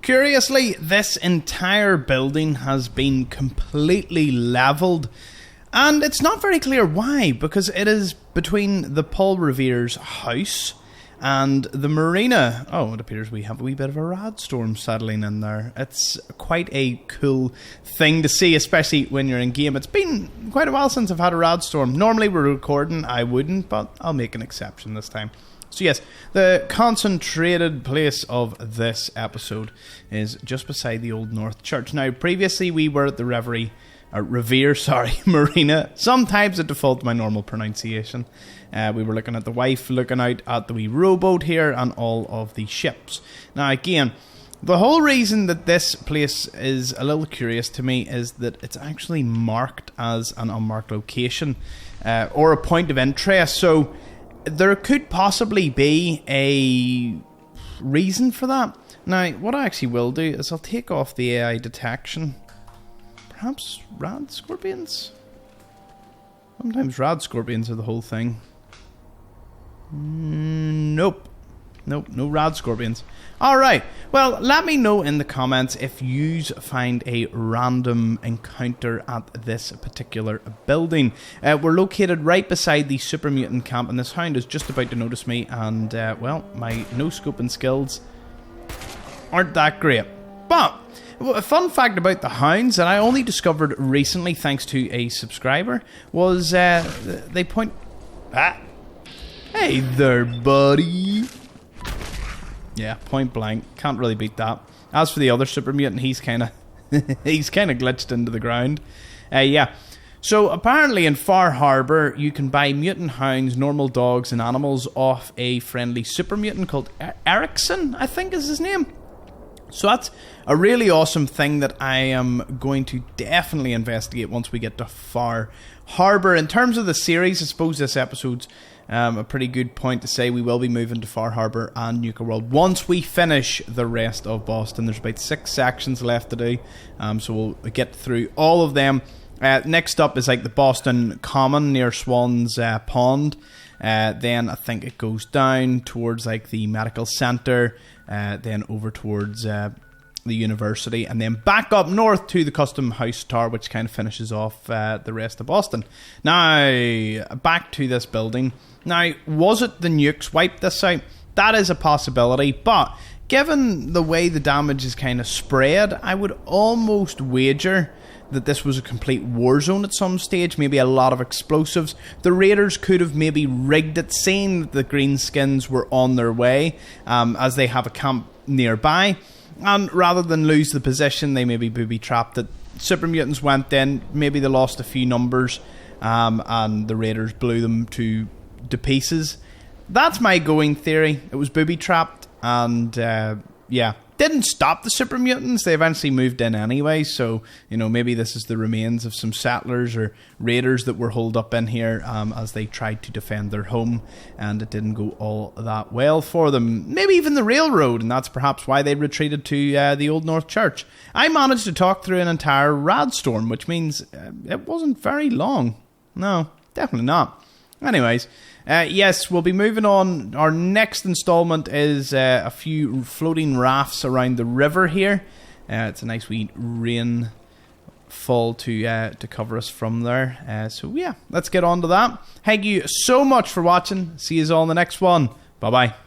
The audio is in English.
Curiously, this entire building has been completely levelled, and it's not very clear why, because it is between the Paul Revere's house and the marina. Oh, it appears we have a wee bit of a rad storm settling in there. It's quite a cool thing to see, especially when you're in game. It's been quite a while since I've had a rad storm. Normally we're recording, I wouldn't, but I'll make an exception this time. So yes, the concentrated place of this episode is just beside the Old North Church. Now, previously we were at the Revere Marina. Sometimes it defaults my normal pronunciation. We were looking at the wife, looking out at the wee rowboat here and all of the ships. Now again, the whole reason that this place is a little curious to me is that it's actually marked as an unmarked location or a point of interest. So there could possibly be a reason for that. Now, what I actually will do is I'll take off the AI detection. Perhaps rad scorpions? Sometimes rad scorpions are the whole thing. Nope, no rad scorpions. Alright, well, let me know in the comments if you find a random encounter at this particular building. We're located right beside the supermutant camp, and this hound is just about to notice me, and, well, my no-scoping skills aren't that great. But a fun fact about the hounds that I only discovered recently thanks to a subscriber was they point... Hey there, buddy. Yeah, point blank. Can't really beat that. As for the other super mutant, he's kind of glitched into the ground. Yeah. So apparently in Far Harbour, you can buy mutant hounds, normal dogs, and animals off a friendly super mutant called Erickson, I think is his name. So that's a really awesome thing that I am going to definitely investigate once we get to Far Harbour. In terms of the series, I suppose this episode's a pretty good point to say we will be moving to Far Harbour and Nuka World once we finish the rest of Boston. There's about 6 sections left to do, so we'll get through all of them. Next up is like the Boston Common near Swan's Pond. Then I think it goes down towards like the medical centre, then over towards the university, and then back up north to the Custom House Tower, which kind of finishes off the rest of Boston. Now, back to this building. Now, was it the nukes wiped this out? That is a possibility, but given the way the damage is kind of spread, I would almost wager that this was a complete war zone at some stage, maybe a lot of explosives. The raiders could have maybe rigged it, saying that the greenskins were on their way, as they have a camp nearby, and rather than lose the position, they maybe booby-trapped it. Super mutants went in, maybe they lost a few numbers, and the raiders blew them to pieces. That's my going theory. It was booby-trapped, and yeah, didn't stop the super mutants. They eventually moved in anyway, so you know, maybe this is the remains of some settlers or raiders that were holed up in here as they tried to defend their home, and it didn't go all that well for them. Maybe even the railroad, and that's perhaps why they retreated to the Old North Church. I managed to talk through an entire rad storm, which means it wasn't very long. No, definitely not. Anyways, yes, we'll be moving on. Our next installment is a few floating rafts around the river here. It's a nice wee rainfall to cover us from there. So yeah, let's get on to that. Thank you so much for watching. See you all in the next one. Bye-bye.